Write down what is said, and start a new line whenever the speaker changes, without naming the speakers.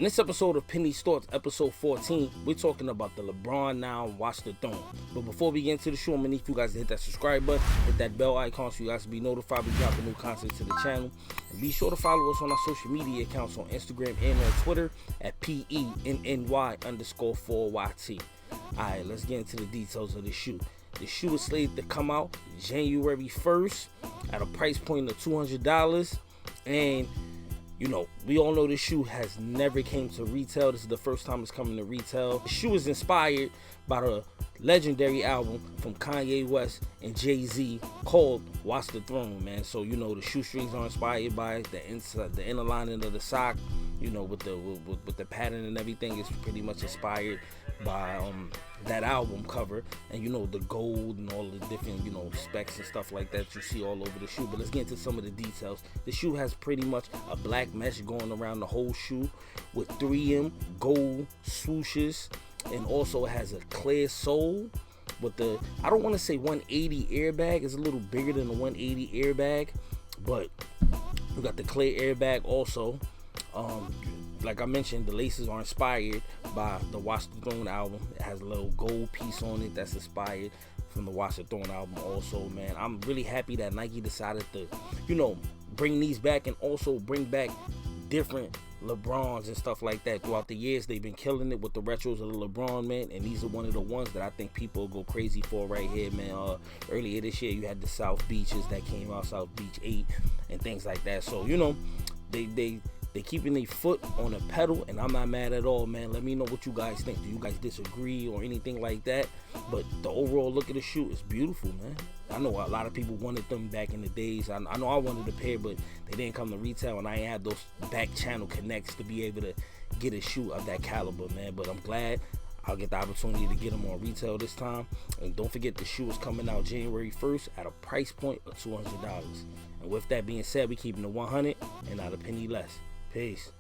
In this episode of Penny's Thoughts, episode 14, we're talking about the LeBron Now Watch the Throne. But before we get into the show, I'm gonna need you guys to hit that subscribe button, hit that bell icon so you guys can be notified we drop new content to the channel. And be sure to follow us on our social media accounts on Instagram and on Twitter at PENNY_4YT. Alright, let's get into the details of the shoe. The shoe is slated to come out January 1st at a price point of $200. And you know, we all know this shoe has never came to retail. This is the first time it's coming to retail. The shoe is inspired by the legendary album from Kanye West and Jay-Z called Watch the Throne, man. So, you know, the shoestrings are inspired by the inside, the inner lining of the sock, you know, with the pattern and everything is pretty much inspired by that album cover, and you know, the gold and all the different, you know, specs and stuff like that you see all over the shoe. But let's get into some of the details. The shoe has pretty much a black mesh going around the whole shoe with 3M gold swooshes, and also it has a clear sole with the, I don't want to say 180 airbag, it's a little bigger than the 180 airbag, but we got the clear airbag also. Like I mentioned, the laces are inspired by the Watch the Throne album. It has a little gold piece on it that's inspired from the Watch the Throne album also, man. I'm really happy that Nike decided to, you know, bring these back and also bring back different LeBrons and stuff like that. Throughout the years, they've been killing it with the retros of the LeBron, man, and these are one of the ones that I think people go crazy for right here, man. Earlier this year, you had the South Beaches that came out, South Beach 8 and things like that. So, you know, they keeping their foot on the pedal, and I'm not mad at all, man. Let me know what you guys think. Do you guys disagree or anything like that? But the overall look of the shoe is beautiful, man. I know a lot of people wanted them back in the days. I know I wanted a pair, but they didn't come to retail, and I ain't had those back channel connects to be able to get a shoe of that caliber, man. But I'm glad I'll get the opportunity to get them on retail this time. And don't forget, the shoe is coming out January 1st at a price point of $200. And with that being said, we keeping it 100 and not a penny less. Peace.